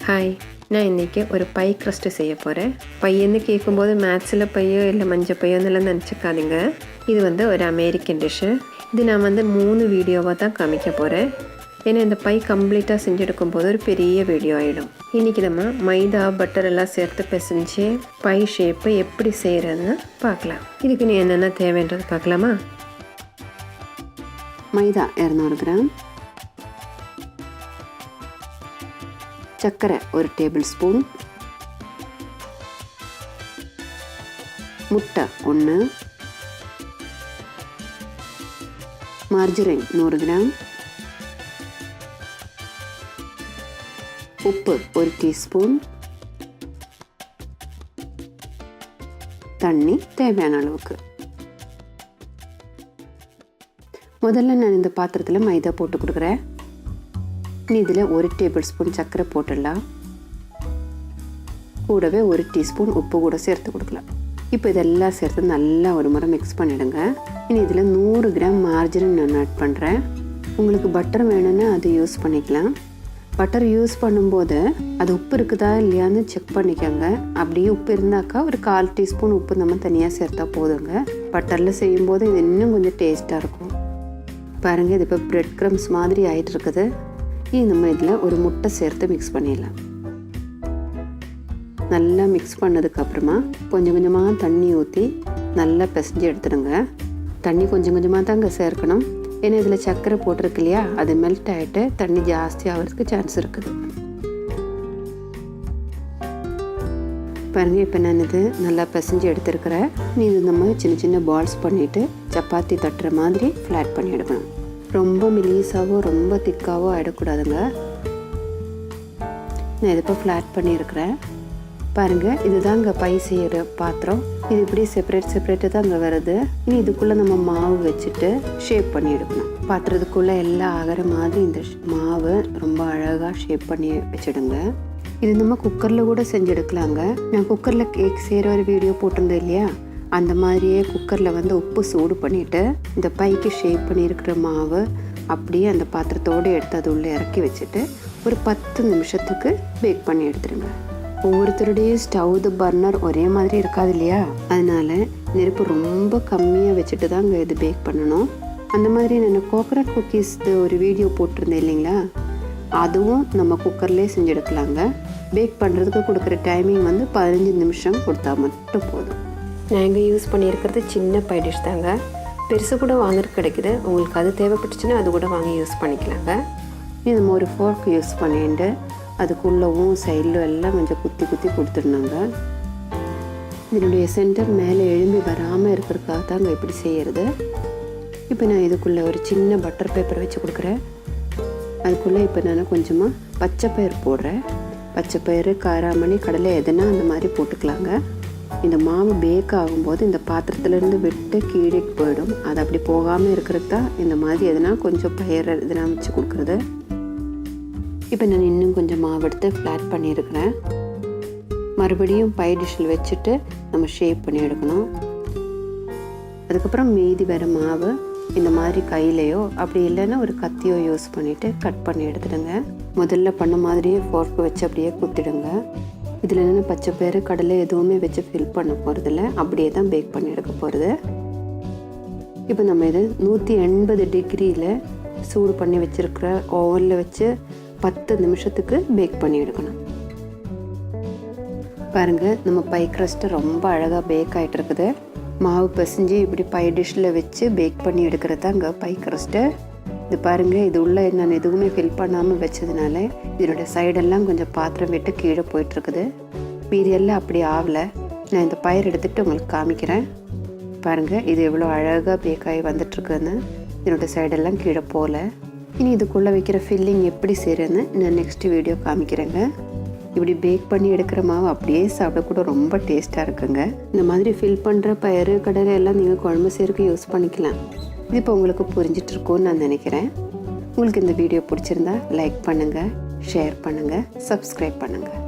Hi, நான் இன்றைக்கி ஒரு பை க்ரஸ்ட்டு செய்ய போகிறேன். பையன்னு கேட்கும்போது மேத்ஸில் பையோ இல்லை மஞ்சள் பையோன்னெல்லாம் நினச்சிக்காதீங்க. இது ஒரு அமெரிக்கன் டிஷ்ஷு. இது நான் 3 வீடியோவாக தான் காமிக்க போகிறேன். ஏன்னா இந்த பை கம்ப்ளீட்டாக செஞ்செடுக்கும் போது ஒரு பெரிய வீடியோ ஆகிடும். இன்றைக்கி நம்ம மைதா பட்டர் எல்லாம் சேர்த்து பிசைஞ்சு பை ஷேப்பை எப்படி செய்கிறதுன்னு பார்க்கலாம். இதுக்கு நீ என்னென்ன தேவைன்றது பார்க்கலாமா? மைதா 200 கிராம், சர்க்கரை 1 டேபிள் ஸ்பூன், முட்டை 1, மார்ஜரின் 100 கிராம், உப்பு 1 டீஸ்பூன், தண்ணி தேவையான அளவுக்கு. முதல்ல நான் இந்த பாத்திரத்தில் மைதா போட்டு கொடுக்குறேன். நீ இதில் 1 டேபிள் ஸ்பூன் சர்க்கரை போட்டுடலாம். கூடவே 1 டீஸ்பூன் உப்பு கூட சேர்த்து கொடுக்கலாம். இப்போ இதெல்லாம் சேர்த்து நல்லா ஒரு முறை மிக்ஸ் பண்ணிவிடுங்க. இனி இதில் 100 கிராம் மார்ஜரின் நான் ஆட் பண்ணுறேன். உங்களுக்கு பட்டர் வேணும்னா அது யூஸ் பண்ணிக்கலாம். பட்டர் யூஸ் பண்ணும்போது அது உப்பு இருக்குதா இல்லையான்னு செக் பண்ணிக்கோங்க. அப்படியே உப்பு இருந்தாக்கா ஒரு 1/4 டீஸ்பூன் உப்பு நம்ம தனியாக சேர்த்தா போதுங்க. பட்டரில் செய்யும்போது இது இன்னும் கொஞ்சம் டேஸ்ட்டாக இருக்கும். பாருங்கள், இது இப்போ பிரெட் க்ரம்ஸ் மாதிரி ஆகிட்டு இருக்குது. இது நம்ம இதில் ஒரு முட்டை சேர்த்து மிக்ஸ் பண்ணிடலாம். நல்லா மிக்ஸ் பண்ணதுக்கப்புறமா கொஞ்சம் கொஞ்சமாக தண்ணி ஊற்றி நல்லா பிசைஞ்சு எடுத்துடுங்க. தண்ணி கொஞ்சம் கொஞ்சமாக தாங்க சேர்க்கணும். ஏன்னா இதில் சர்க்கரை போட்டிருக்கு இல்லையா, அது மெல்ட் ஆகிட்டு தண்ணி ஜாஸ்தி ஆகிறதுக்கு சான்ஸ் இருக்குது. பாருங்கள், இப்போ நான் இது நல்லா பிசைஞ்சு எடுத்துருக்கிறேன். நீ இது நம்ம சின்ன சின்ன பால்ஸ் பண்ணிவிட்டு சப்பாத்தி தட்டுற மாதிரி ஃப்ளாட் பண்ணி எடுக்கணும். ரொம்ப மெலிசாவோ ரொம்ப திக்காவோ ஆகிடக்கூடாதுங்க. நான் இதை இப்போ ஃப்ளாட் பண்ணியிருக்கிறேன். பாருங்கள், இதுதான் இங்கே பை செய்கிற பாத்திரம். இது இப்படி செப்பரேட்டு தான் இங்கே வருது. இனி இதுக்குள்ளே நம்ம மாவு வச்சுட்டு ஷேப் பண்ணி எடுக்கணும். பாத்திரத்துக்குள்ளே எல்லாம் ஆகிற மாதிரி இந்த மாவு ரொம்ப அழகாக ஷேப் பண்ணி வச்சுடுங்க. இது நம்ம குக்கரில் கூட செஞ்சு எடுக்கலாங்க. நான் குக்கரில் கேக் செய்கிற ஒரு வீடியோ போட்டிருந்தேன் இல்லையா, அந்த மாதிரியே குக்கரில் உப்பு சூடு பண்ணிவிட்டு இந்த பைக்கு ஷேப் பண்ணியிருக்கிற மாவு அப்படியே அந்த பாத்திரத்தோடு எடுத்து அது உள்ளே இறக்கி வச்சுட்டு ஒரு 10 நிமிஷத்துக்கு பேக் பண்ணி எடுத்துடுங்க. ஒவ்வொருத்தருடைய ஸ்டவ் பர்னர் ஒரே மாதிரி இருக்காது இல்லையா, அதனால் நெருப்பு ரொம்ப கம்மியாக வச்சுட்டு தான் இங்கே இது பேக் பண்ணணும். அந்த மாதிரி நான் கோகனட் குக்கீஸ் ஒரு வீடியோ போட்டிருந்தேன் இல்லைங்களா, அதுவும் நம்ம குக்கர்லேயே செஞ்சு எடுக்கலாங்க. பேக் பண்ணுறதுக்கு கொடுக்குற டைமிங் 15 நிமிஷம் கொடுத்தா மட்டும் போதும். நான் இங்கே யூஸ் பண்ணியிருக்கிறது சின்ன பை டிஷ் தாங்க. பெருசு கூட வாங்குறதுக்கு கிடைக்குது. உங்களுக்கு அது தேவைப்பட்டுச்சுன்னா அது கூட வாங்கி யூஸ் பண்ணிக்கலாங்க. இது நம்ம ஒரு ஃபோர்க் யூஸ் பண்ணிட்டு அதுக்குள்ளவும் சைடில் எல்லாம் கொஞ்சம் குத்தி குத்தி கொடுத்துருந்தாங்க. இதனுடைய சென்டர் மேலே எழும்பி வராமல் இருக்கிறதுக்காக தாங்க இப்படி செய்கிறது. இப்போ நான் இதுக்குள்ளே ஒரு சின்ன பட்டர் பேப்பர் வச்சு கொடுக்குறேன். அதுக்குள்ளே இப்போ நான் கொஞ்சமாக பச்சைப்பயிறு போடுறேன். பச்சைப்பயிறு, காராமணி, கடலை எதுனா அந்த மாதிரி போட்டுக்கலாங்க. இந்த மாவு பேக் ஆகும்போது இந்த பாத்திரத்துலேருந்து விட்டு கீழே போயிடும். அது அப்படி போகாமல் இருக்கிறது தான் இந்த மாதிரி எதுனா கொஞ்சம் பயிர் எதுனா வச்சு கொடுக்குறது. இப்போ நான் இன்னும் கொஞ்சம் மாவு எடுத்து ஃப்ளாட் பண்ணியிருக்கிறேன். மறுபடியும் பை டிஷ்ஷில் வச்சுட்டு நம்ம ஷேப் பண்ணி எடுக்கணும். அதுக்கப்புறம் மீதி வர மாவு இந்த மாதிரி கையிலையோ அப்படி இல்லைன்னா ஒரு கத்தியோ யூஸ் பண்ணிவிட்டு கட் பண்ணி எடுத்துடுங்க. முதல்ல பண்ண மாதிரியே ஃபோர்க்கு வச்சு அப்படியே குத்திடுங்க. இதில் என்னென்ன பச்சைப்பயிறு, கடலை எதுவுமே வச்சு ஃபில் பண்ண போகிறதில்ல, அப்படியே தான் பேக் பண்ணி எடுக்க போகிறது. இப்போ நம்ம இது 180 டிகிரியில் சூடு பண்ணி வச்சுருக்கிற ஓவனில் வச்சு 10 நிமிஷத்துக்கு பேக் பண்ணி எடுக்கணும். பாருங்கள், நம்ம பை க்ரஸ்ட்டு ரொம்ப அழகாக பேக் ஆகிட்டு இருக்குது. மாவு பிசைஞ்சு இப்படி பை டிஷ்ஷில் வச்சு பேக் பண்ணி எடுக்கிறது தான் இங்கே பை க்ரஸ்ட்டு. இது பாருங்கள், இது உள்ளே நான் எதுவுமே ஃபில் பண்ணாமல் வச்சதுனால இதனுடைய சைடெல்லாம் கொஞ்சம் பாத்திரம் விட்டு கீழே போயிட்டுருக்குது. மீதியெல்லாம் அப்படி ஆகலை. நான் இந்த பயிர் எடுத்துகிட்டு உங்களுக்கு காமிக்கிறேன். பாருங்கள், இது எவ்வளோ அழகாக பேக் ஆகி வந்துட்டுருக்குன்னு. இதனுடைய சைடெல்லாம் கீழே போகல. இனி இதுக்குள்ளே வைக்கிற ஃபில்லிங் எப்படி செய்கிறேன்னு நான் நெக்ஸ்ட் வீடியோ காமிக்கிறேங்க. இப்படி பேக் பண்ணி எடுக்கிற மாவு அப்படியே சாப்பிடக்கூட ரொம்ப டேஸ்ட்டாக இருக்குங்க. இந்த மாதிரி ஃபில் பண்ணுற பயிறு, கடலை எல்லாம் நீங்கள் குழம்பு செய்கிறதுக்கு யூஸ் பண்ணிக்கலாம். இது இப்போ உங்களுக்கு புரிஞ்சிட்டு இருக்கும்னு நான் நினைக்கிறேன். உங்களுக்கு இந்த வீடியோ பிடிச்சிருந்தா லைக் பண்ணுங்கள், ஷேர் பண்ணுங்கள், சப்ஸ்கிரைப் பண்ணுங்கள்.